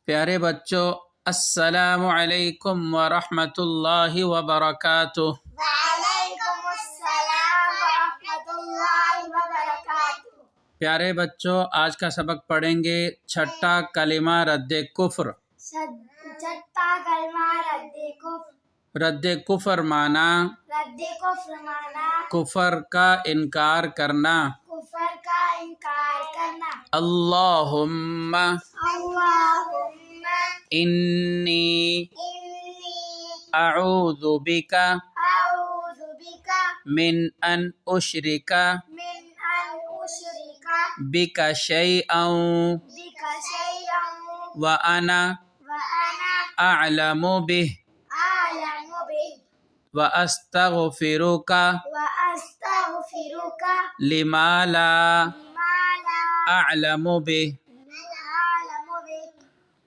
پیارے بچوں، السلام علیکم ورحمۃ اللہ وبرکاتہ۔ وعلیکم السلام ورحمۃ اللہ وبرکاتہ۔ پیارے بچوں، آج کا سبق پڑھیں گے چھٹا کلمہ رد کفر۔ چھٹا کلمہ رد کفر۔ رد کفر معنی رد کفر معنی کفر کا انکار کرنا۔ کفر کا انکار کرنا۔ اللہم اللہم انی انی اعوذ بک اعوذ بک من ان اشرک من ان اشرک بک شیئا بک شیئا وانا وانا اعلم به اعلم به واستغفرک واستغفرک لما لا لما لا اعلم به اعلم به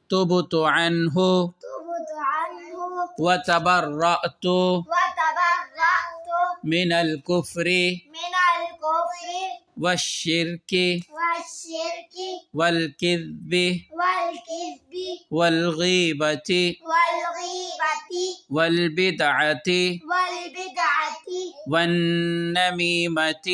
تبت عنه تبت عنه وتبرأت وتبرأت من الكفر من الكفر والشرك والشرك والكذب والكذب والغيبة والغيبة والبدعة والبدعة والنميمة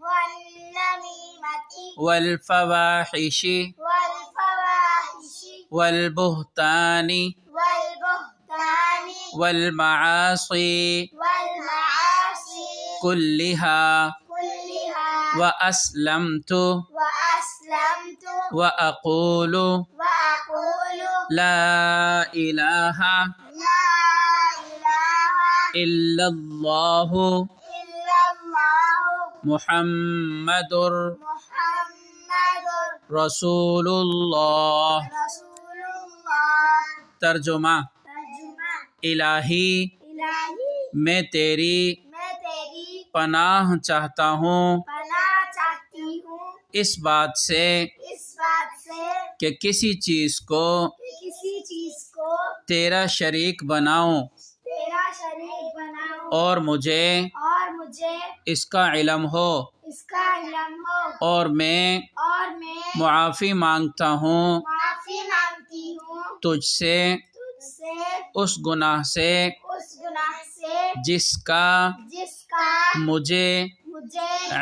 والنميمة والفواحش والفواحش والبهتان والبهتان والمعاصي والمعاصي كلها كلها وأسلمت وأسلمت وأقول وأقول لا إله لا إله إلا الله إلا الله محمد محمد رسول الله۔ رسول الله۔ ترجمہ: ترجمہ: الہی الہی میں تیری میں تیری پناہ چاہتا ہوں پناہ چاہتی ہوں اس بات سے اس بات سے کہ کسی چیز کو کہ کسی چیز کو تیرا شریک بناؤں تیرا شریک بناؤں اور مجھے اس کا علم ہو، اس کا علم ہو، اور میں میں معافی مانگتا ہوں معافی مانگتی ہوں تجھ سے تجھ سے اس گناہ سے جس کا مجھے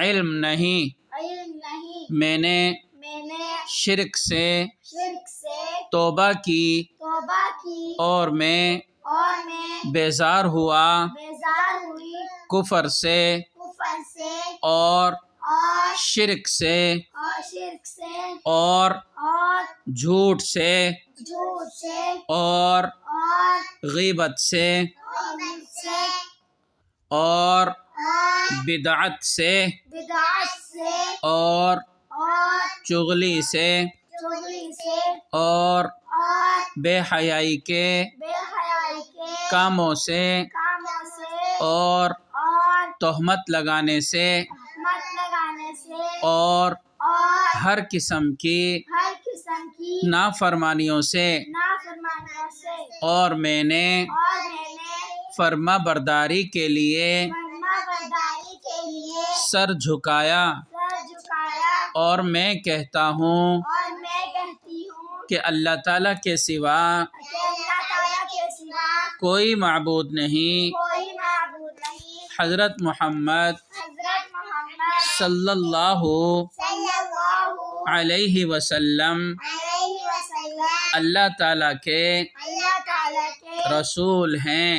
علم نہیں۔ علم نہیں۔ میں نے شرک سے توبہ کی اور میں بیزار ہوا بیزار ہوئی کفر سے اور شرک سے اور جھوٹ سے اور غیبت سے اور بدعت سے اور چغلی سے اور بے حیائی کے کاموں سے اور تہمت لگانے سے اور ہر قسم کی نافرمانیوں سے، اور میں نے فرما برداری کے لیے سر جھکایا، اور میں کہتا ہوں کہ اللہ تعالیٰ کے سوا کوئی معبود نہیں۔ حضرت محمد صلی اللہ علیہ وسلم اللہ تعالیٰ کے رسول ہیں۔